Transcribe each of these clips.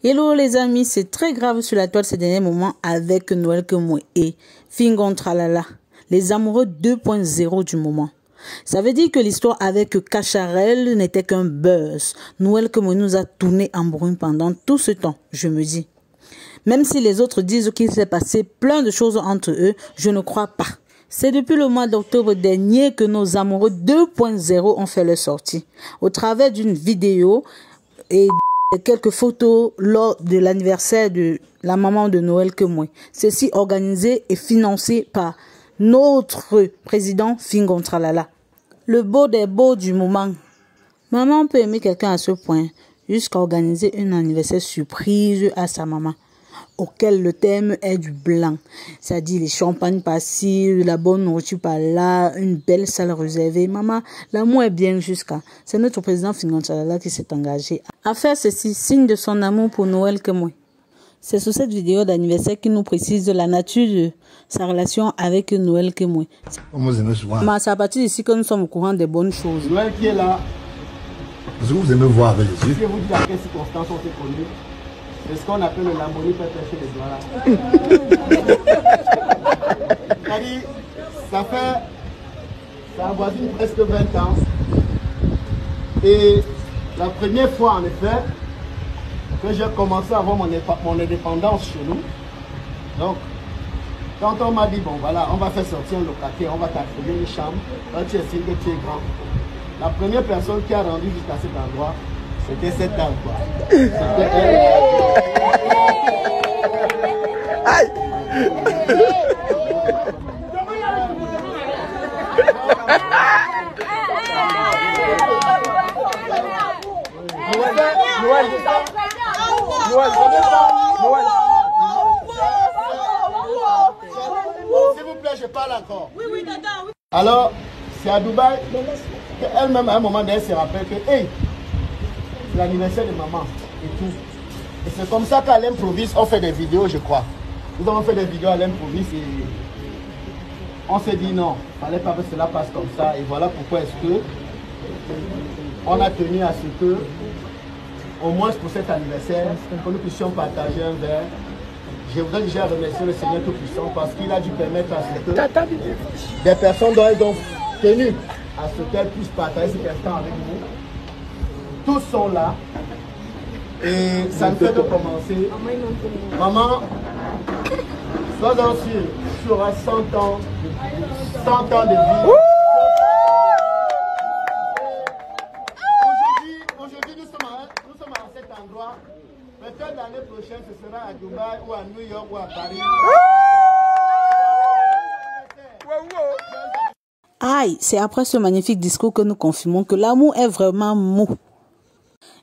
Hello les amis, c'est très grave sur la toile ces derniers moments avec Noël Kemwe et Fingon Tralala, les amoureux 2.0 du moment. Ça veut dire que l'histoire avec Cacharel n'était qu'un buzz. Noël Kemwe nous a tourné en brume pendant tout ce temps, je me dis. Même si les autres disent qu'il s'est passé plein de choses entre eux, je ne crois pas. C'est depuis le mois d'octobre dernier que nos amoureux 2.0 ont fait leur sortie. Au travers d'une vidéo et quelques photos lors de l'anniversaire de la maman de Noël Kemwe. Ceci organisé et financé par notre président Fingon Tralala. Le beau des beaux du moment. Maman peut aimer quelqu'un à ce point, jusqu'à organiser un anniversaire surprise à sa maman, auquel le thème est du blanc. C'est-à-dire les champagnes par-ci, la bonne nourriture par-là, une belle salle réservée. Maman, l'amour est bien jusqu'à. C'est notre président Fingon Tralala qui s'est engagé à faire ceci, signe de son amour pour Noël Kemwe. C'est sur cette vidéo d'anniversaire qu'il nous précise la nature de sa relation avec Noël Kemwe. C'est à partir d'ici que nous sommes au courant des bonnes choses. Noël qui est là. Est-ce que vous aimez voir avec les yeux? Je vais vous dire à quelles circonstances on s'est connus. C'est ce qu'on appelle le lamboni peut pêcher les doigts là. C'est-à-dire, ça avoisine presque 20 ans. Et la première fois en effet que j'ai commencé à avoir mon indépendance chez nous. Donc, quand on m'a dit, bon voilà, on va faire sortir un locataire, on va t'attribuer une chambre, là tu estimes que tu es grand. La première personne qui a rendu jusqu'à cet endroit, c'était cette dame quoi. C'était elle. Aïe! S'il vous plaît, je parle encore. Oui, alors, c'est à Dubaï qu'elle-même, à un moment donné, elle se rappelle que, hey, c'est l'anniversaire de maman et tout. Et c'est comme ça qu'à l'improviste, on fait des vidéos, je crois. Nous avons fait des vidéos à l'improviste et on s'est dit non, il ne fallait pas que cela passe comme ça. Et voilà pourquoi est-ce que on a tenu à ce que, au moins pour cet anniversaire, que nous puissions partager un verre. Je voudrais déjà remercier le Seigneur Tout-Puissant parce qu'il a dû permettre à ce que des personnes dont elles ont tenu à ce qu'elles puissent partager cet instant avec nous. Tous sont là. Et ça ne fait que commencer. Maman, sois-en sûr, tu auras 100 ans de vie. Aujourd'hui, nous sommes à cet endroit. Peut-être l'année prochaine, ce sera à Dubaï ou à New York ou à Paris. Aïe, c'est après ce magnifique discours que nous confirmons que l'amour est vraiment mou.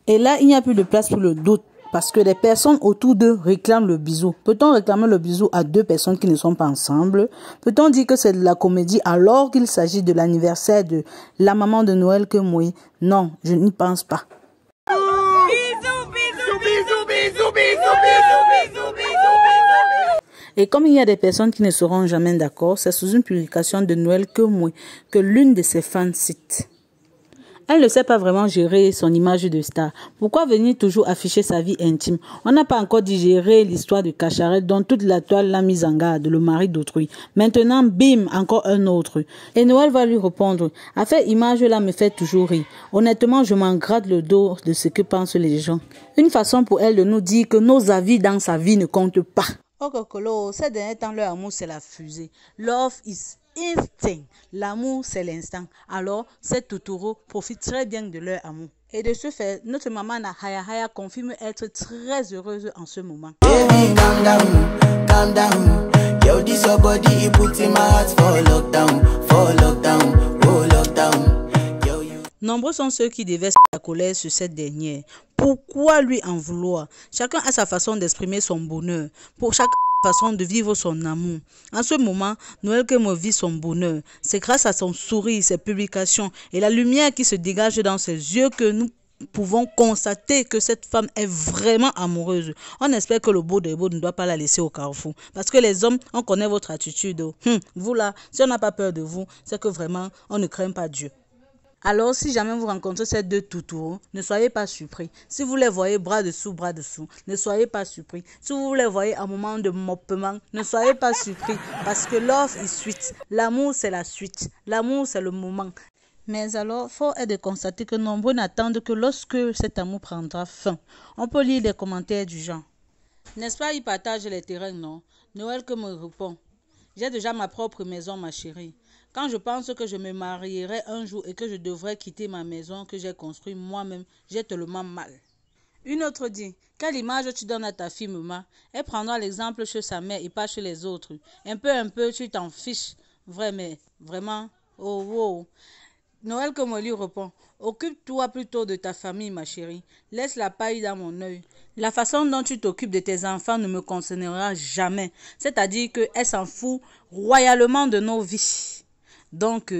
Et là, il n'y a plus de place pour le doute, parce que les personnes autour d'eux réclament le bisou. Peut-on réclamer le bisou à deux personnes qui ne sont pas ensemble? Peut-on dire que c'est de la comédie alors qu'il s'agit de l'anniversaire de la maman de Noël Kemwe? Non, je n'y pense pas. Et comme il y a des personnes qui ne seront jamais d'accord, c'est sous une publication de Noël Kemwe que l'une de ses fans cite. Elle ne sait pas vraiment gérer son image de star. Pourquoi venir toujours afficher sa vie intime? On n'a pas encore digéré l'histoire de Cacharel dont toute la toile l'a mise en garde, le mari d'autrui. Maintenant, bim, encore un autre. Et Noël va lui répondre, « À faire image là me fait toujours rire. Honnêtement, je m'en gratte le dos de ce que pensent les gens. » Une façon pour elle de nous dire que nos avis dans sa vie ne comptent pas. Oh Kokolo, ces derniers temps, leur amour c'est la fusée. Love is instinct. L'amour, c'est l'instant. Alors, cette Totoro profite très bien de leur amour. Et de ce fait, notre maman Nahaya Haya confirme être très heureuse en ce moment. Baby, calm down, calm down. Yo, this your body, you put in my heart for lockdown, oh lockdown. Yo, you... Nombreux sont ceux qui déversent la colère sur cette dernière. Pourquoi lui en vouloir? Chacun a sa façon d'exprimer son bonheur. Pour chacun façon de vivre son amour. En ce moment, Noël Kemwe vit son bonheur. C'est grâce à son sourire, ses publications et la lumière qui se dégage dans ses yeux que nous pouvons constater que cette femme est vraiment amoureuse. On espère que le beau des beaux ne doit pas la laisser au carrefour. Parce que les hommes, on connaît votre attitude. Vous là, si on n'a pas peur de vous, c'est que vraiment, on ne craint pas Dieu. Alors, si jamais vous rencontrez ces deux toutous, ne soyez pas surpris. Si vous les voyez bras dessous, ne soyez pas surpris. Si vous les voyez à un moment de moppement, ne soyez pas surpris. Parce que love is sweet. L'amour, c'est la suite. L'amour, c'est le moment. Mais alors, faut être de constater que nombreux n'attendent que lorsque cet amour prendra fin. On peut lire les commentaires du genre. N'est-ce pas, ils partagent les terrains, non? Noël que me répond. J'ai déjà ma propre maison, ma chérie. Quand je pense que je me marierai un jour et que je devrais quitter ma maison que j'ai construite moi-même, j'ai tellement mal. Une autre dit, quelle image tu donnes à ta fille, maman? Elle prendra l'exemple chez sa mère et pas chez les autres. Un peu, tu t'en fiches. Vraiment, oh, wow. Noël que me lui répond, occupe-toi plutôt de ta famille, ma chérie. Laisse la paille dans mon œil. La façon dont tu t'occupes de tes enfants ne me concernera jamais. C'est-à-dire qu'elle s'en fout royalement de nos vies. Donc,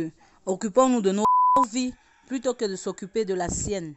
occupons-nous de nos vies plutôt que de s'occuper de la sienne.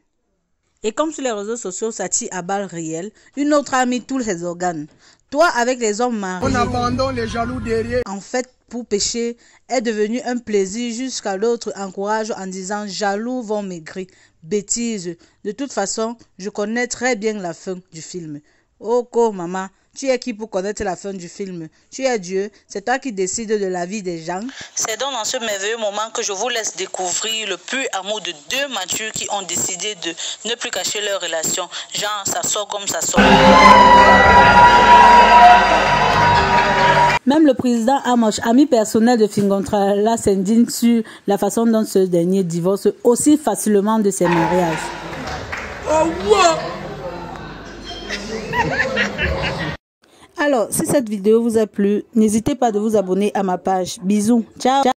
Et comme sur les réseaux sociaux, ça tire à balles réelles, une autre a mis tous ses organes. Toi, avec les hommes mariés, on abandonne les jaloux derrière. En fait, pour pécher est devenu un plaisir jusqu'à l'autre encourage en disant jaloux vont maigrir. Bêtise. De toute façon, je connais très bien la fin du film. Oh, maman. Tu es qui pour connaître la fin du film? Tu es Dieu, c'est toi qui décides de la vie des gens. C'est donc dans ce merveilleux moment que je vous laisse découvrir le pur amour de deux matures qui ont décidé de ne plus cacher leur relation. Genre, ça sort comme ça sort. Même le président Amosh, ami personnel de Fingontrala, s'indigne sur la façon dont ce dernier divorce aussi facilement de ses mariages. Oh, wow. Alors, si cette vidéo vous a plu, n'hésitez pas de vous abonner à ma page. Bisous. Ciao.